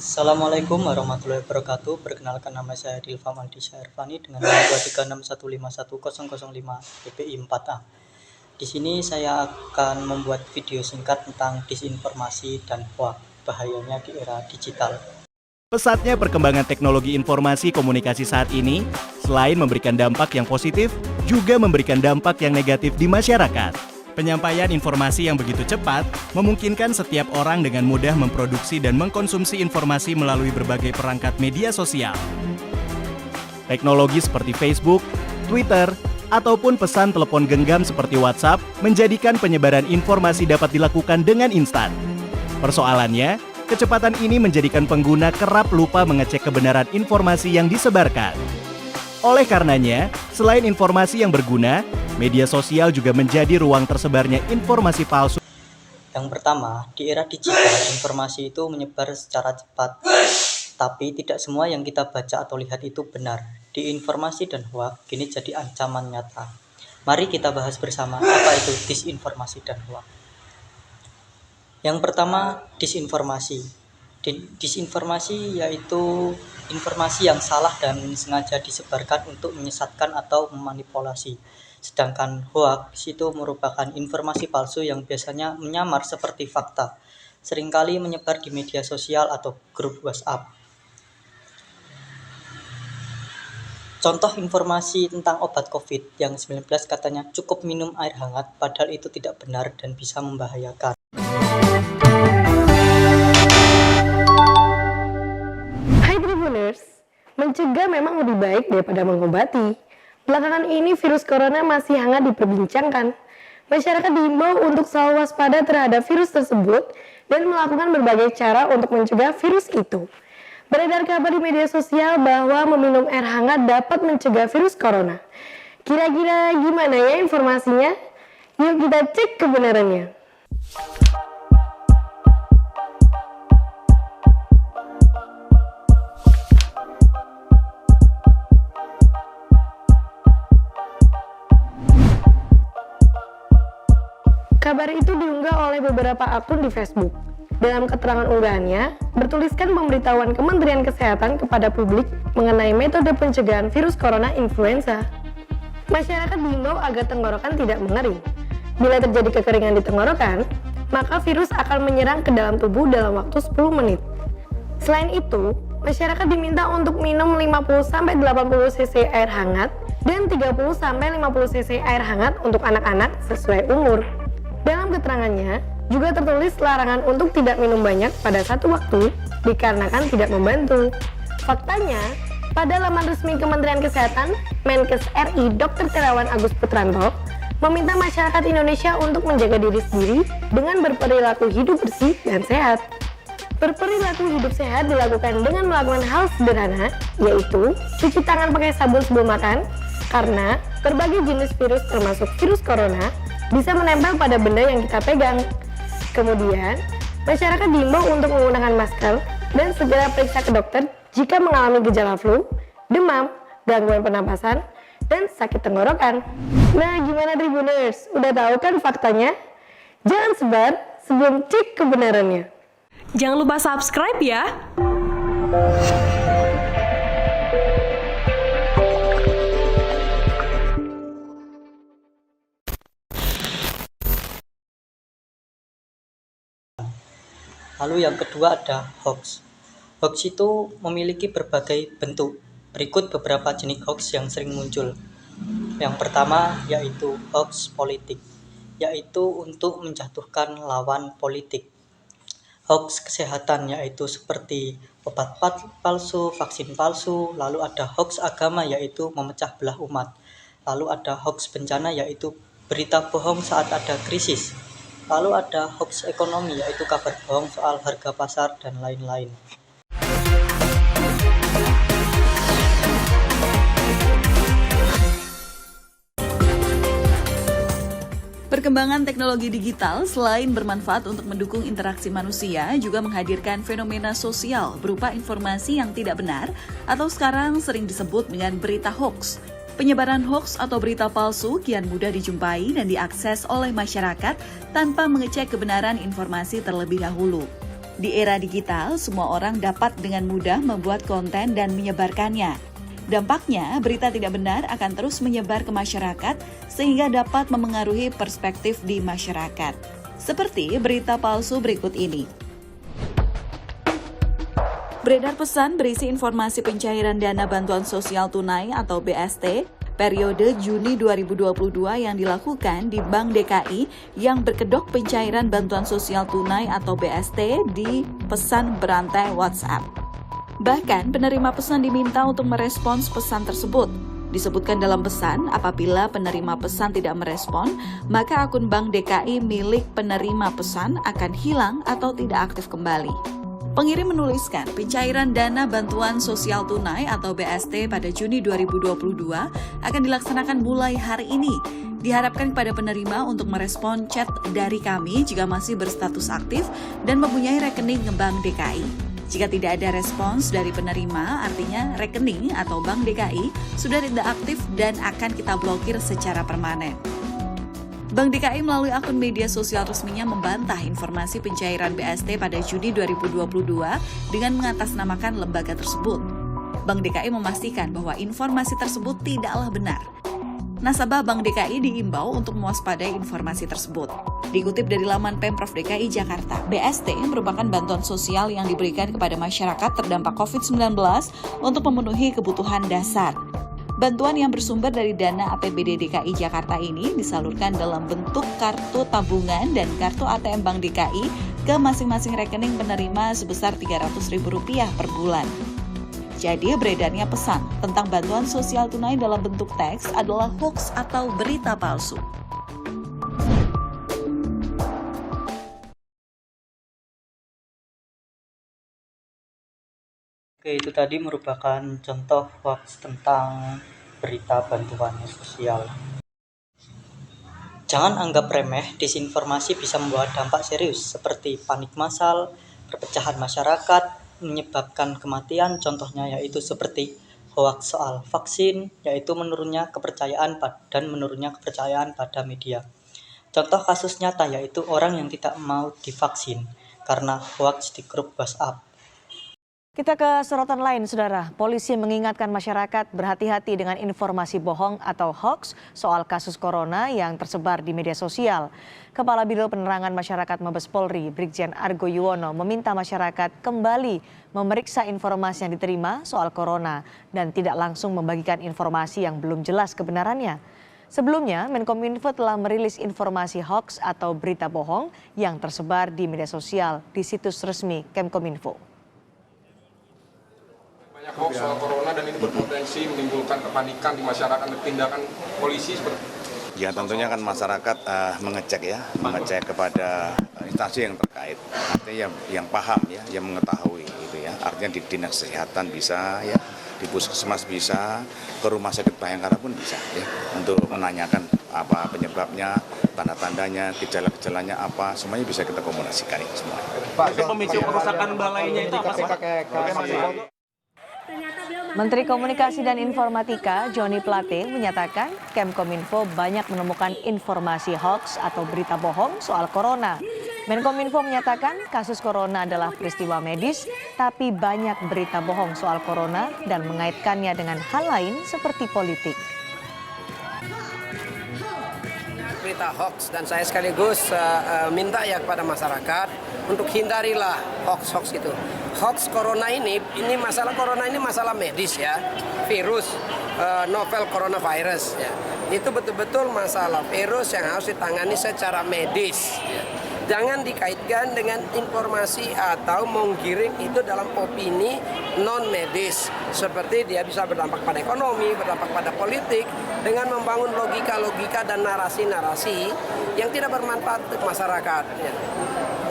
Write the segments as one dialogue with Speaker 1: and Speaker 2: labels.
Speaker 1: Assalamualaikum warahmatullahi wabarakatuh. Perkenalkan, nama saya Dilfam Aldisha Irfani dengan nomor 236151005 PPI 4A. Di sini saya akan membuat video singkat tentang disinformasi dan hoax, bahayanya di era digital.
Speaker 2: Pesatnya perkembangan teknologi informasi komunikasi saat ini, selain memberikan dampak yang positif, juga memberikan dampak yang negatif di masyarakat. Penyampaian informasi yang begitu cepat memungkinkan setiap orang dengan mudah memproduksi dan mengkonsumsi informasi melalui berbagai perangkat media sosial. Teknologi seperti Facebook, Twitter, ataupun pesan telepon genggam seperti WhatsApp menjadikan penyebaran informasi dapat dilakukan dengan instan. Persoalannya, kecepatan ini menjadikan pengguna kerap lupa mengecek kebenaran informasi yang disebarkan. Oleh karenanya, selain informasi yang berguna, media sosial juga menjadi ruang tersebarnya informasi palsu.
Speaker 1: Yang pertama, di era digital, informasi itu menyebar secara cepat, tapi tidak semua yang kita baca atau lihat itu benar. Di informasi dan hoax, kini jadi ancaman nyata. Mari kita bahas bersama apa itu disinformasi dan hoax. Yang pertama, disinformasi. Disinformasi yaitu informasi yang salah dan sengaja disebarkan untuk menyesatkan atau memanipulasi. Sedangkan hoax itu merupakan informasi palsu yang biasanya menyamar seperti fakta, seringkali menyebar di media sosial atau grup WhatsApp. Contoh informasi tentang obat COVID yang 19 katanya cukup minum air hangat, padahal itu tidak benar dan bisa membahayakan.
Speaker 3: Mencegah memang lebih baik daripada mengobati. Belakangan ini virus corona masih hangat diperbincangkan. Masyarakat diimbau untuk selalu waspada terhadap virus tersebut dan melakukan berbagai cara untuk mencegah virus itu. Beredar kabar di media sosial bahwa meminum air hangat dapat mencegah virus corona. Kira-kira gimana ya informasinya? Yuk kita cek kebenarannya. Kabar itu diunggah oleh beberapa akun di Facebook. Dalam keterangan unggahannya, bertuliskan pemberitahuan Kementerian Kesehatan kepada publik mengenai metode pencegahan virus corona influenza. Masyarakat diimbau agar tenggorokan tidak mengering. Bila terjadi kekeringan di tenggorokan, maka virus akan menyerang ke dalam tubuh dalam waktu 10 menit. Selain itu, masyarakat diminta untuk minum 50-80 cc air hangat dan 30-50 cc air hangat untuk anak-anak sesuai umur. Dalam keterangannya, juga tertulis larangan untuk tidak minum banyak pada satu waktu dikarenakan tidak membantu. Faktanya, pada laman resmi Kementerian Kesehatan, Menkes RI Dr. Terawan Agus Putranto meminta masyarakat Indonesia untuk menjaga diri sendiri dengan berperilaku hidup bersih dan sehat. Berperilaku hidup sehat dilakukan dengan melakukan hal sederhana, yaitu cuci tangan pakai sabun sebelum makan, karena berbagai jenis virus termasuk virus corona bisa menempel pada benda yang kita pegang. Kemudian, masyarakat diimbau untuk menggunakan masker dan segera periksa ke dokter jika mengalami gejala flu, demam, gangguan pernapasan, dan sakit tenggorokan. Nah, gimana Tribuners? Udah tahu kan faktanya? Jangan sebar sebelum cek kebenarannya.
Speaker 4: Jangan lupa subscribe ya!
Speaker 1: Lalu yang kedua ada hoax. Hoax itu memiliki berbagai bentuk. Berikut beberapa jenis hoax yang sering muncul. Yang pertama yaitu hoax politik, yaitu untuk menjatuhkan lawan politik. Hoax kesehatan yaitu seperti obat palsu, vaksin palsu. Lalu ada hoax agama yaitu memecah belah umat. Lalu ada hoax bencana yaitu berita bohong saat ada krisis. Lalu ada hoax ekonomi yaitu kabar bohong soal harga pasar dan lain-lain.
Speaker 5: Perkembangan teknologi digital selain bermanfaat untuk mendukung interaksi manusia, juga menghadirkan fenomena sosial berupa informasi yang tidak benar atau sekarang sering disebut dengan berita hoax. Penyebaran hoax atau berita palsu kian mudah dijumpai dan diakses oleh masyarakat tanpa mengecek kebenaran informasi terlebih dahulu. Di era digital, semua orang dapat dengan mudah membuat konten dan menyebarkannya. Dampaknya, berita tidak benar akan terus menyebar ke masyarakat sehingga dapat memengaruhi perspektif di masyarakat. Seperti berita palsu berikut ini. Beredar pesan berisi informasi pencairan dana bantuan sosial tunai atau BST periode Juni 2022 yang dilakukan di Bank DKI yang berkedok pencairan bantuan sosial tunai atau BST di pesan berantai WhatsApp. Bahkan penerima pesan diminta untuk merespons pesan tersebut. Disebutkan dalam pesan, apabila penerima pesan tidak merespon, maka akun Bank DKI milik penerima pesan akan hilang atau tidak aktif kembali. Pengirim menuliskan pencairan dana bantuan sosial tunai atau BST pada Juni 2022 akan dilaksanakan mulai hari ini. Diharapkan kepada penerima untuk merespon chat dari kami jika masih berstatus aktif dan mempunyai rekening Bank DKI. Jika tidak ada respons dari penerima, artinya rekening atau Bank DKI sudah tidak aktif dan akan kita blokir secara permanen. Bank DKI melalui akun media sosial resminya membantah informasi pencairan BST pada Juni 2022 dengan mengatasnamakan lembaga tersebut. Bank DKI memastikan bahwa informasi tersebut tidaklah benar. Nasabah Bank DKI diimbau untuk mewaspadai informasi tersebut. Dikutip dari laman Pemprov DKI Jakarta, BST merupakan bantuan sosial yang diberikan kepada masyarakat terdampak COVID-19 untuk memenuhi kebutuhan dasar. Bantuan yang bersumber dari dana APBD DKI Jakarta ini disalurkan dalam bentuk kartu tabungan dan kartu ATM Bank DKI ke masing-masing rekening penerima sebesar Rp300.000 per bulan. Jadi beredarnya pesan tentang bantuan sosial tunai dalam bentuk teks adalah hoax atau berita palsu.
Speaker 1: Oke, itu tadi merupakan contoh hoax tentang berita bantuan sosial. Jangan anggap remeh, disinformasi bisa membawa dampak serius seperti panik massal, perpecahan masyarakat, menyebabkan kematian. Contohnya yaitu seperti hoax soal vaksin, yaitu menurunnya kepercayaan pada media. Contoh kasus nyata yaitu orang yang tidak mau divaksin karena hoax di grup WhatsApp.
Speaker 6: Kita ke sorotan lain, Saudara. Polisi mengingatkan masyarakat berhati-hati dengan informasi bohong atau hoax soal kasus corona yang tersebar di media sosial. Kepala Biro Penerangan Masyarakat Mabes Polri, Brigjen Argo Yuwono, meminta masyarakat kembali memeriksa informasi yang diterima soal corona dan tidak langsung membagikan informasi yang belum jelas kebenarannya. Sebelumnya, Menkominfo telah merilis informasi hoax atau berita bohong yang tersebar di media sosial di situs resmi Kemkominfo.
Speaker 7: Banyak hoax soal corona dan ini berpotensi menimbulkan kepanikan di masyarakat dan tindakan polisi seperti
Speaker 8: ya tentunya kan masyarakat mengecek kepada instansi yang terkait, artinya yang paham ya, yang mengetahui gitu ya, artinya di dinas kesehatan bisa ya, di puskesmas bisa, ke rumah sakit Bayangkara pun bisa ya, untuk menanyakan apa penyebabnya, tanda-tandanya, gejala-gejalanya apa, semuanya bisa kita komunikasikan semua.
Speaker 9: Pak, pemicu kerusakan balainya itu apa sih Pak?
Speaker 6: Menteri Komunikasi dan Informatika Joni Plate menyatakan Kemkominfo banyak menemukan informasi hoax atau berita bohong soal corona. Menkominfo menyatakan kasus corona adalah peristiwa medis, tapi banyak berita bohong soal corona dan mengaitkannya dengan hal lain seperti politik.
Speaker 10: Berita hoax dan saya sekaligus minta ya kepada masyarakat untuk hindarilah hoax itu. Hoax corona ini masalah corona ini masalah medis ya, virus novel coronavirus ya. Itu betul-betul masalah virus yang harus ditangani secara medis. Ya. Jangan dikaitkan dengan informasi atau menggiring itu dalam opini non medis seperti dia bisa berdampak pada ekonomi, berdampak pada politik dengan membangun logika-logika dan narasi-narasi yang tidak bermanfaat untuk masyarakat. Ya.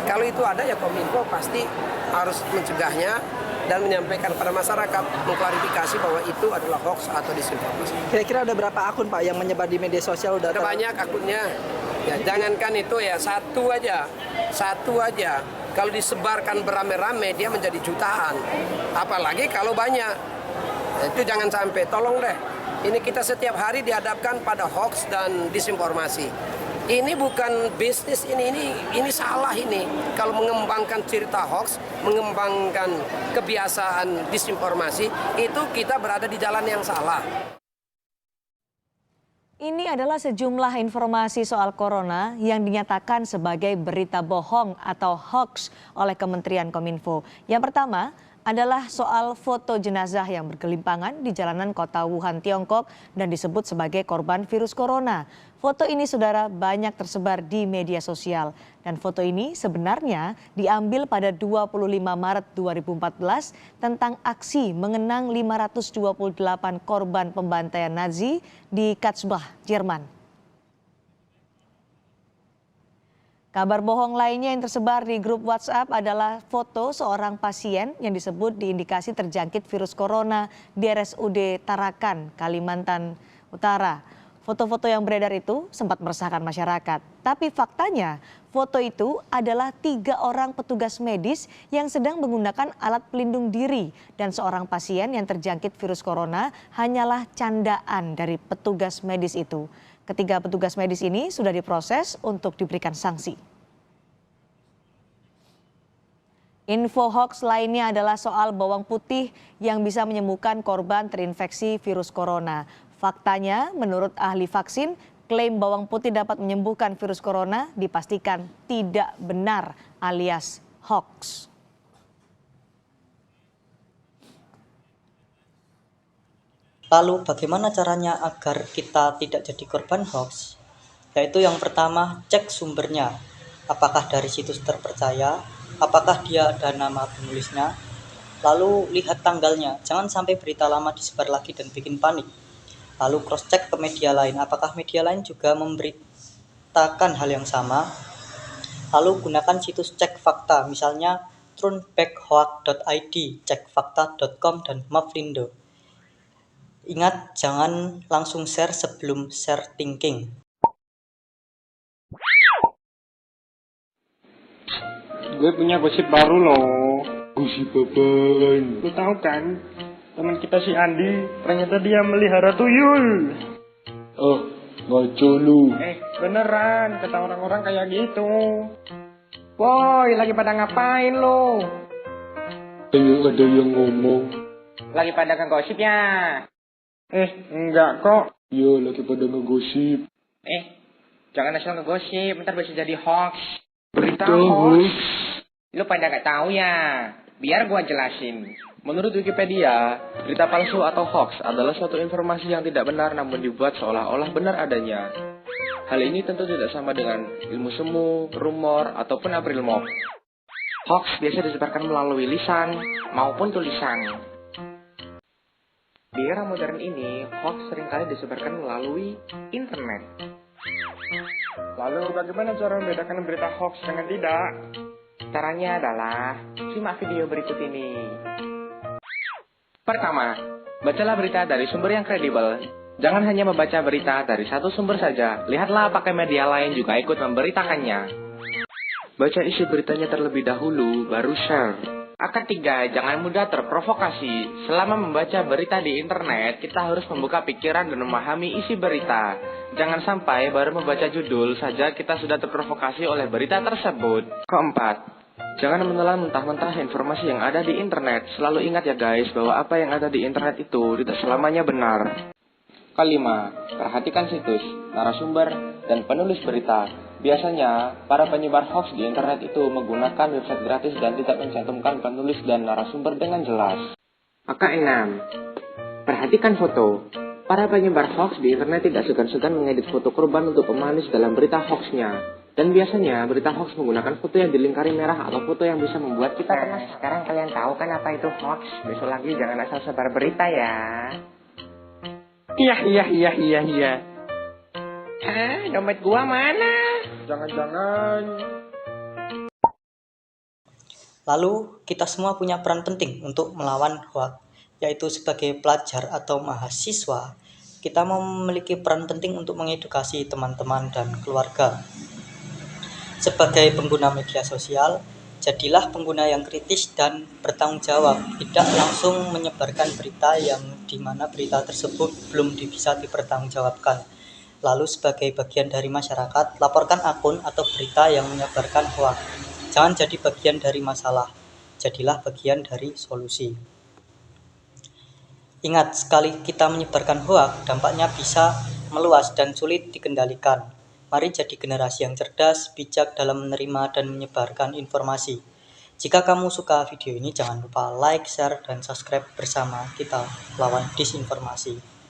Speaker 10: Kalau itu ada ya Kominfo pasti harus mencegahnya dan menyampaikan kepada masyarakat, mengklarifikasi bahwa itu adalah hoax atau disinformasi.
Speaker 11: Kira-kira ada berapa akun Pak yang menyebar di media sosial?
Speaker 10: Ada banyak akunnya. Ya, jangankan itu ya satu aja. Kalau disebarkan beramai-ramai dia menjadi jutaan. Apalagi kalau banyak. Itu jangan sampai. Tolong deh. Ini kita setiap hari dihadapkan pada hoax dan disinformasi. Ini bukan bisnis, ini salah ini. Kalau mengembangkan cerita hoax, mengembangkan kebiasaan disinformasi, itu kita berada di jalan yang salah.
Speaker 6: Ini adalah sejumlah informasi soal corona yang dinyatakan sebagai berita bohong atau hoax oleh Kementerian Kominfo. Yang pertama adalah soal foto jenazah yang bergelimpangan di jalanan kota Wuhan, Tiongkok dan disebut sebagai korban virus corona. Foto ini, saudara, banyak tersebar di media sosial. Dan foto ini sebenarnya diambil pada 25 Maret 2014 tentang aksi mengenang 528 korban pembantaian Nazi di Katzbach, Jerman. Kabar bohong lainnya yang tersebar di grup WhatsApp adalah foto seorang pasien yang disebut diindikasi terjangkit virus corona di RSUD Tarakan, Kalimantan Utara. Foto-foto yang beredar itu sempat meresahkan masyarakat. Tapi faktanya foto itu adalah 3 orang petugas medis yang sedang menggunakan alat pelindung diri. Dan seorang pasien yang terjangkit virus corona hanyalah candaan dari petugas medis itu. Ketiga petugas medis ini sudah diproses untuk diberikan sanksi. Info hoax lainnya adalah soal bawang putih yang bisa menyembuhkan korban terinfeksi virus corona. Faktanya, menurut ahli vaksin, klaim bawang putih dapat menyembuhkan virus corona dipastikan tidak benar alias hoax.
Speaker 1: Lalu bagaimana caranya agar kita tidak jadi korban hoax? Yaitu yang pertama, cek sumbernya. Apakah dari situs terpercaya? Apakah dia ada nama penulisnya? Lalu lihat tanggalnya. Jangan sampai berita lama disebar lagi dan bikin panik. Lalu cross check ke media lain. Apakah media lain juga memberitakan hal yang sama? Lalu gunakan situs cek fakta. Misalnya turnbackhoax.id, cekfakta.com, dan Mavlindo. Ingat, jangan langsung share sebelum share thinking.
Speaker 9: Gue punya gosip baru loh. Gosip apaan? Lu tahu kan? Teman kita si Andi, ternyata dia melihara tuyul. Oh, ngaco lu. Beneran, kata orang-orang kayak gitu. Woi, lagi pada ngapain lo? Kayak ada yang ngomong. Lagi pada ngegosip ya? Enggak kok. Iya, lagi pada ngegosip. Jangan asal ngegosip, ntar bisa jadi hoax. Berita hoax. Lu pada gak tahu ya? Biar gua jelasin. Menurut Wikipedia, berita palsu atau hoax adalah suatu informasi yang tidak benar namun dibuat seolah-olah benar adanya. Hal ini tentu tidak sama dengan ilmu semu, rumor, ataupun abrilmop. Hoax biasa disebarkan melalui lisan maupun tulisan. Di era modern ini, hoax seringkali disebarkan melalui internet. Lalu bagaimana cara membedakan berita hoax dengan tidak? Caranya adalah simak video berikut ini. Pertama, bacalah berita dari sumber yang kredibel. Jangan hanya membaca berita dari satu sumber saja. Lihatlah apakah media lain juga ikut memberitakannya. Baca isi beritanya terlebih dahulu, baru share. Ketiga, jangan mudah terprovokasi. Selama membaca berita di internet, kita harus membuka pikiran dan memahami isi berita. Jangan sampai baru membaca judul saja kita sudah terprovokasi oleh berita tersebut. Keempat, jangan menelan mentah-mentah informasi yang ada di internet. Selalu ingat ya guys, bahwa apa yang ada di internet itu tidak selamanya benar. Kelima, perhatikan situs, narasumber, dan penulis berita. Biasanya, para penyebar hoax di internet itu menggunakan website gratis dan tidak mencantumkan penulis dan narasumber dengan jelas. Keenam, perhatikan foto. Para penyebar hoax di internet tidak segan-segan mengedit foto korban untuk pemanis dalam berita hoaxnya. Dan biasanya berita hoax menggunakan foto yang dilingkari merah atau foto yang bisa membuat kita panas. Sekarang kalian tahu kan apa itu hoax? Besok lagi jangan asal sebar berita ya. Iya. Dompet gua mana? Jangan-jangan.
Speaker 1: Lalu kita semua punya peran penting untuk melawan hoax, yaitu sebagai pelajar atau mahasiswa. Kita memiliki peran penting untuk mengedukasi teman-teman dan keluarga. Sebagai pengguna media sosial, jadilah pengguna yang kritis dan bertanggung jawab. Tidak langsung menyebarkan berita yang dimana berita tersebut belum bisa dipertanggungjawabkan. Lalu sebagai bagian dari masyarakat, laporkan akun atau berita yang menyebarkan hoaks. Jangan jadi bagian dari masalah, jadilah bagian dari solusi. Ingat, sekali kita menyebarkan hoaks, dampaknya bisa meluas dan sulit dikendalikan. Mari jadi generasi yang cerdas, bijak dalam menerima dan menyebarkan informasi. Jika kamu suka video ini, jangan lupa like, share, dan subscribe bersama kita lawan disinformasi.